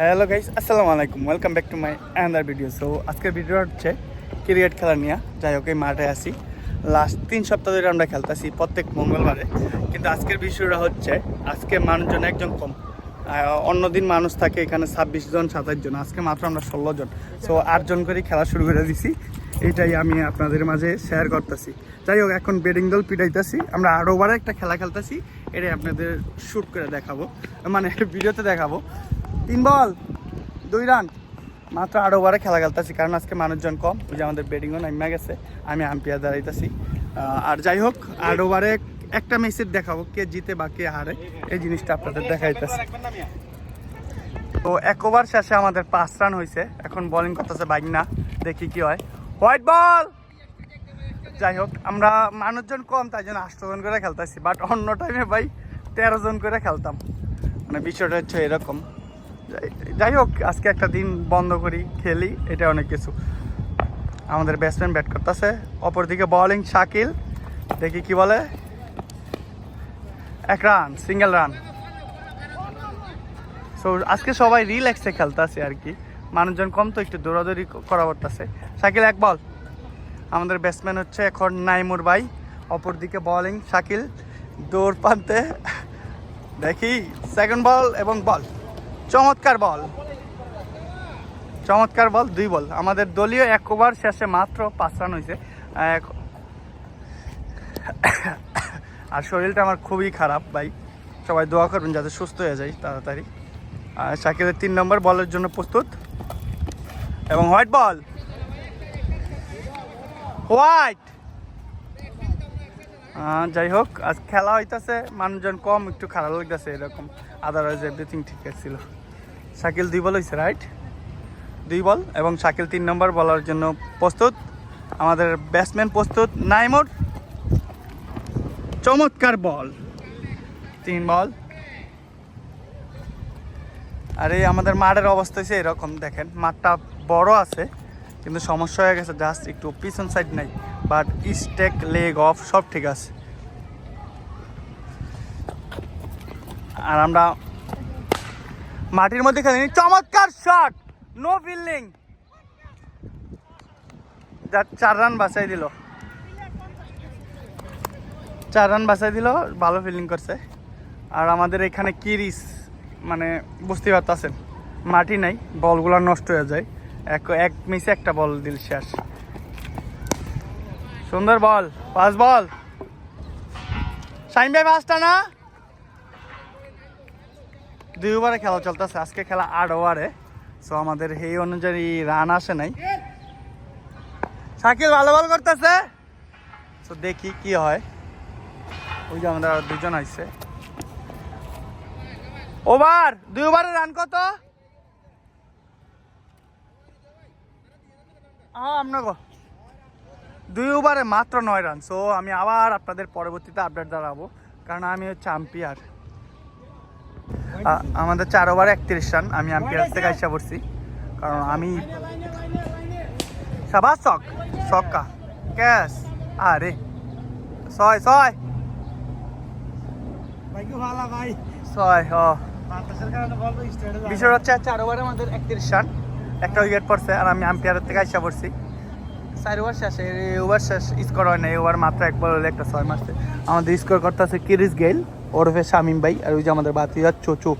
Hello guys, আসসালামু আলাইকুম। Welcome back to my another video. So আজকের ভিডিও হচ্ছে ক্রিকেট খেলা নিয়ে। যাই হোক, এই মাঠে আসি লাস্ট 3 সপ্তাহ ধরে আমরা খেলতেছি প্রত্যেক মঙ্গলবারে। কিন্তু আজকের বিষয়টা হচ্ছে আজকে মানুষজন একজন কম। অন্যদিন মানুষ থাকে এখানে 26 জন 27 জন, আজকে মাত্র আমরা 16 জন। সো 8 জন করে খেলা শুরু করে দিছি। এইটাই আমি আপনাদের মাঝে শেয়ার করতেছি। যাই হোক, এখন ব্যাটিং দল পিটাইতেছি, আমরা 8 ওভারে একটা খেলা খেলতেছি। এটাই আপনাদের শ্যুট করে দেখাবো, মানে ভিডিওতে দেখাবো। 3 বল 2 রান, মাত্র 8 ওভারে খেলা খেলতেছি, কারণ আজকে মানুষজন কম। ওই যে আমাদের ব্যাটিংও নামিয়ে গেছে, আমি আম্পায়ার দাঁড়াইতেছি। আর যাই হোক, 8 ওভারে একটা ম্যাচের দেখাবো কে জিতে বা কে হারে, এই জিনিসটা আপনাদের দেখাইতেছে। তো 1 ওভার শেষে আমাদের 5 রান হয়েছে। এখন বোলিং করতেছে বাইন্না, দেখি কি হয়। White ball. যাই হোক, আমরা মানুষজন কম তাই জন্য 8 জন করে খেলতেছি, বাট অন্য টাইমে ভাই 13 জন করে খেলতাম। মানে বিষয়টা হচ্ছে এরকম। যাই হোক, আজকে একটা দিন বন্ধ করি, খেলি, এটা অনেক কিছু। আমাদের ব্যাটসম্যান ব্যাট করতেছে, অপরদিকে বোলিং শাকিল, দেখি কি বলে। 1 রান, সিঙ্গেল রান। সো আজকে সবাই রিল্যাক্সে খেলতেছে আর কি, মানুষজন কম তো একটু দৌড়াদৌড়ি করা পড়তেছে। শাকিল 1 বল। আমাদের ব্যাটসম্যান হচ্ছে এখন নাইমুর ভাই, অপরদিকে বোলিং শাকিল, দৌড় পানতে দেখি 2nd বল এবং বল। চমৎকার বল, চমৎকার বল, 2 বল। আমাদের দলীয় 1 ওভার শেষে মাত্র 5 রান হয়েছে। আর শরীরটা আমার খুবই খারাপ ভাই, সবাই দোয়া করবেন যাতে সুস্থ হয়ে যায় তাড়াতাড়ি। শাকিলের 3 নম্বর বলের জন্য প্রস্তুত এবং হোয়াইট বল। হোয়াইট। যাই হোক, আজ খেলা হইতেছে, মানুষজন কম, একটু খারাপ লাগতেছে এরকম। আদারওয়াইজ এভরিথিং ঠিক ছিল। শাকিল 2 বল হয়েছে, রাইট? 2 বল এবং শাকিল 3 নম্বর বলার জন্য প্রস্তুত। আমাদের ব্যাটসম্যান প্রস্তুত, নাইমুর। চমৎকার বল, 3 বল। আরে আমাদের মাঠের অবস্থা হচ্ছে এরকম, দেখেন মাঠটা বড় আছে কিন্তু সমস্যা হয়ে গেছে জাস্ট একটু পিছন সাইড নাই, বাট স্টেক লেগ অফ সব ঠিক আছে। আর আমরা মাটির মধ্যে খেলি। চমৎকার শট, নো ফিল্ডিং, 4 রান বাঁচাই দিল। 4 রান বাঁচাই দিল, ভালো ফিল্ডিং করছে। আর আমাদের এখানে কিরিস, মানে বুঝতে পারতেছেন মাটি নাই, বলগুলো নষ্ট হয়ে যায়। এক মিসে একটা বল দিল, শেষ। সুন্দর বল, 5 বল। শাইন ভাই 5টা না, 2 ওভারে খেলা চলতেছে। আজকে খেলা 8 ওভারে। সো আমাদের এই অনুযায়ী রান আসে নাই। শাকিল ভালো বল করতেছে, তো দেখি কি হয়। ওই যে আমাদের আর 2 জন আসছে। ওভার 2 ওভারে রান কত? আপনাকে 2 ওভারে মাত্র 9 রান। সো আমি আবার আপনাদের পরবর্তীতে আপডেট দাঁড়াবো, কারণ আমি হচ্ছে আম্পায়ার। আমাদের 4 ওভারে 31 রান। আমি আম্পায়ার থেকে আইসা পড়ছি, কারণ আমি সাবাস ছক্কা ক্যাশ। আরে 6 6 বিষয় হচ্ছে 4 ওভারে আমাদের 31 রান, একটা উইকেট পড়ছে। আর আমি আম্পায়ারের থেকে আইসা পড়ছি 4 ওভার শেষে। এই ওভার শেষ স্কোর হয় না, এই ওভার মাত্র 1 বল হলে একটা 6 মারছে। আমাদের স্কোর করতে আছে কিরিস গেইল ওরফে শামিম ভাই, আর ওই যে আমাদের বাতিজা চোচু,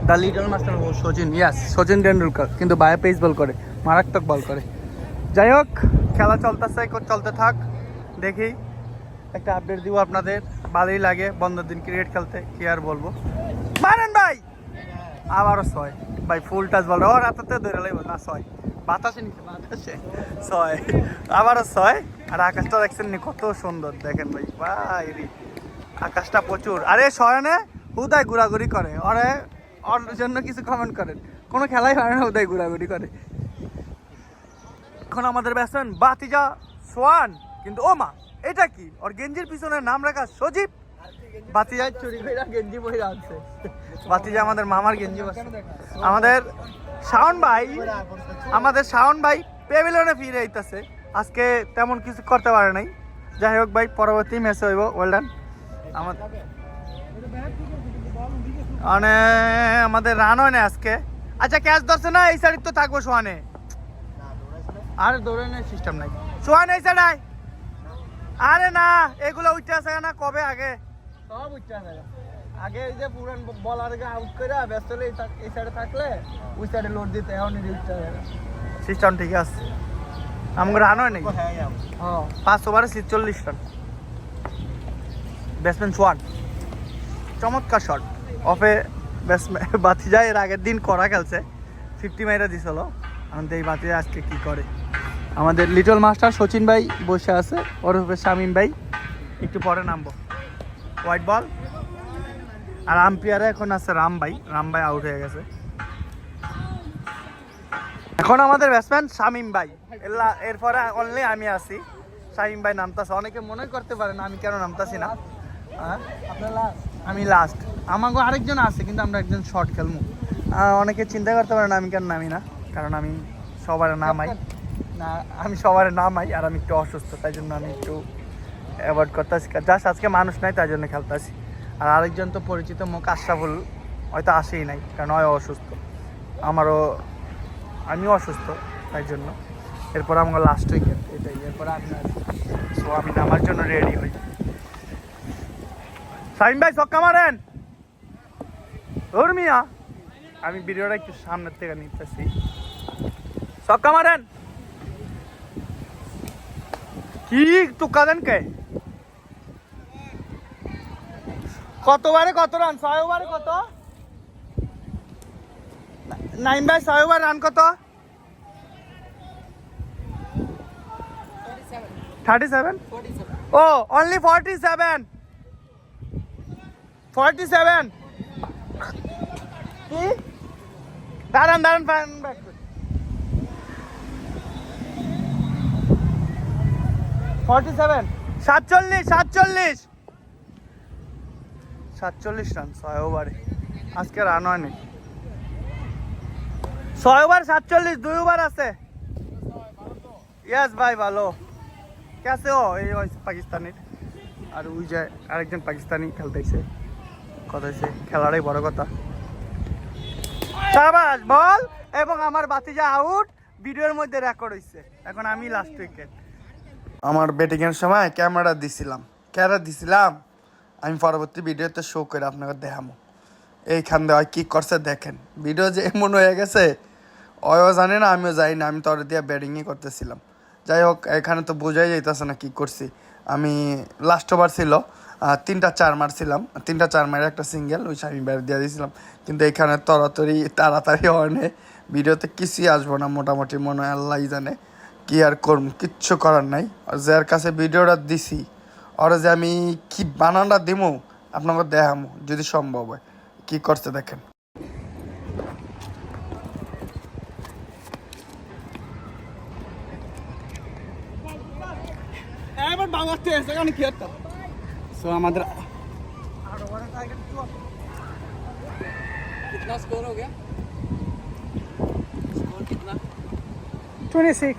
দ্য লিটল মাস্টার সচিন। ইয়াস, সচিন টেন্ডুলকার, কিন্তু বায়া পেস বল করে, মারাত্মক বল করে। যাই হোক, খেলা চলতেছে, চলতে থাক, দেখি একটা আপডেট দিব আপনাদের। ভালোই লাগে বন্ধের দিন ক্রিকেট খেলতে, কি আর বলবো। মারেন ভাই, আবারও 6 ভাই, ফুল টাচ বল। ওর হাতে ধরে লাগবে না, 6 বাতাসে নিচে, বাতাসে 6, আবারও 6। আর আকাশটা দেখছেন নি কত সুন্দর, দেখেন ভাই, ভাই আকাশটা প্রচুর। আরে শয়নে হুদায় ঘোরাঘুরি করে, ওর জন্য কিছু কমেন্ট করেন, কোনো খেলাই হয় না, হুদায় ঘোরাঘুরি করে। এখন আমাদের ব্যাটসম্যান বাতিজা সোয়ান, কিন্তু ও মা, এটা কি? ওর গেঞ্জির পিছনে নাম রাখা সজীব। বাতিজা চুরি করে গেঞ্জি পরে আছে, বাতিজা আমাদের মামার গেঞ্জি। আমাদের শাওন ভাই প্যাভিলিয়নে ফিরে আইতাছে, আজকে তেমন কিছু করতে পারে নাই। যাই হোক ভাই, পরবর্তী ম্যাচে হইব। Well done. মানে আমাদের রান হয় না আজকে। আচ্ছা ক্যাচ ধরছে না, এই সাইড তো থাকবো সোহানে। আরে দৌড়ে নেই, সিস্টেম নাই। সোহান এই সাইড আয়। আরে না, এগুলো উঠতে আসে না কবে আগে, সব উঠতে আসে আগে। এই যে পুরান বলারকে আউট করে ব্যস্ত হলে এই সাইডে থাকলে ওই সাইডে লোড দিতে, এখন উঠতে আসে সিস্টেম ঠিক আছে। আমাকে রান হয় নাকি? হ্যাঁ 5 ওভারে 46 রান। ব্যাটসম্যান সোয়ান, চমৎকার শট। অফে ব্যাটসম্যান বাতিজা এর আগের দিন করা খেলছে, 50 মাইরা দিছিল। এখন এই বাতিজা আজকে কি করে। আমাদের লিটল মাস্টার সচিন ভাই বসে আছে, ওর উপরে শামিম ভাই একটু পরে নামবো। হোয়াইট বল, আর আম্পায়ারে এখন আছে রাম ভাই আউট হয়ে গেছে। এখন আমাদের ব্যাটসম্যান শামিম ভাই, এরপরে অনলি আমি আছি। শামিম ভাই নামতাছে, অনেকে মনে করতে পারেন আমি কেন নামতাছি না। আমি লাস্ট, আমাকে আরেকজন আছে কিন্তু আমরা একজন শর্ট খেলবো। অনেকে চিন্তা করতে পারেন আমি কেন নামি না, কারণ আমি সবার নামাই না, আমি সবার নামাই। আর আমি একটু অসুস্থ, তাই জন্য আমি একটু অ্যাভয়েড করতেছি। জাস্ট আজকে মানুষ নাই তাই জন্য খেলতেছি। আর আরেকজন তো পরিচিত মুখ আশরাফুল, হয়তো আসেই নাই কারণ হয় অসুস্থ, আমিও অসুস্থ, তাই জন্য। এরপর আমার লাস্ট উইকেট এটাই, এরপর আমি আসি। সো আমি নামার জন্য রেডি হই। শাহিন ভাই ছক্কা মারেন, ধর্মিয়া। আমি ভিডিওটা একটু সামনের থেকে নিতেছি। ছক্কা মারেন, কি তুক্কা দেন কে? কত ওভারে কত রান? 6 ওভারে কত? নাইম ভাই 6 ওভার রান কত? 37। ও অনলি 47। কি দাঁড়ান 47 47 রান 6 ওভারে। আজকে রান হয়নি। 6 ওভার 47, 2 ওভার আছে। ইয়েস ভাই ভালো। কেসে ও এই পাকিস্তানের, আর ওই যে আরেকজন পাকিস্তানি খেলতেছে। কথা হয়েছে খেলাটাই বড় কথা। শাবাশ বল, এবং আমার বাতিজা আউট, ভিডিওর মধ্যে রেকর্ড হয়েছে। এখন আমি লাস্ট উইকেট। আমার ব্যাটিংয়ের সময় ক্যামেরা দিছিলাম, আমি পরবর্তী ভিডিওতে শো করে আপনাকে দেখাবো। এইখান দিয়ে কি করছে দেখেন, ভিডিও যে এমন হয়ে গেছে ওও জানে না আমিও জানি না, আমি তো ওর দিয়ে ব্যাটিংই করতেছিলাম। যাই হোক, এখানে তো বোঝাই যাইতেছে না কি করছি। আমি লাস্ট ওভার ছিল 3টা 4 মারছিলাম, 3টা 4 মারে একটা সিঙ্গেল, ওই আমি ব্যাট দিয়ে দিয়েছিলাম। কিন্তু এখানে তাড়াতাড়ি হওয়ানে ভিডিওতে কিছুই আসবো না মোটামুটি, মনে হয় আল্লাহ জানে। কি আর করব, কিচ্ছু করার নাই। আর যার কাছে ভিডিওটা দিছি ওরা যে আমি কি বানানটা দিমু আপনাকে দেখামো যদি সম্ভব হয়। কি করছে দেখেন। এবার বাংলাতে এসে কেন কি হতো। সো আমাদের कितना स्कोर हो गया? स्कोर कितना? 26।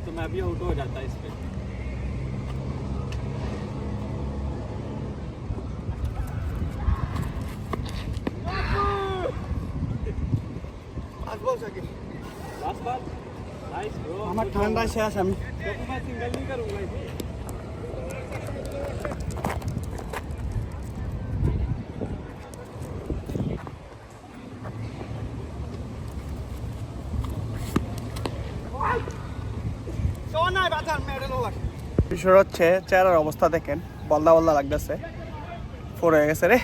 तो मैं भी आउट हो जाता इस पे। Last ball nice bro. আমার ঠান্ডা শেষ, আমি मैं सिंगल नहीं करूंगा इसे। বিষয় হচ্ছে চেহারার অবস্থা দেখেন, বলদা লাগতেছে। 4 হয়ে গেছে রে,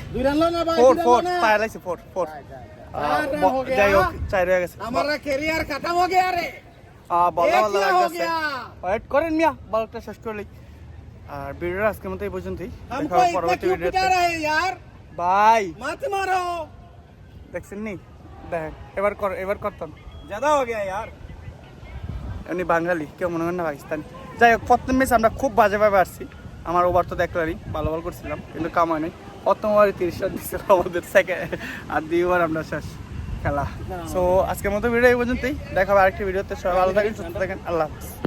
4 পায়ে লাগছে 4। যাই হোক 4 হয়ে গেছে हमारा कैरियर खत्म हो गया रे বলা ये क्या हो লাগছে गया ওয়েট করেন মিয়া বালকটা শেষ করলেই আর ভিডিওটা আজকের মতো এই পর্যন্তই দেখা हमको হবে इतना পরবর্তী क्यों ভিডিওতে पिटा रहे यार বাই मत मारो দেখছেন নি দেখ এবার করতাম ज्यादा हो गया यार এমনি বাঙালি কেউ মনে করেন না পাকিস্তানি যাই হোক প্রথম ম্যাচ আমরা খুব বাজেভাবে আসছি আমার ওভার তো দেখলারই ভালো বল করছিলাম কিন্তু কামাই নেই প্রথম ওভারে 30 রান দিচ্ছিল আমাদের সেকেন্ড আর 2 ওভার আমরা শেষ খেলা সো আজকের মতো ভিডিও এই পর্যন্তই দেখা হবে আরেকটি ভিডিওতে সবাই ভালো থাকেন সুস্থ থাকেন আল্লাহ হাফেজ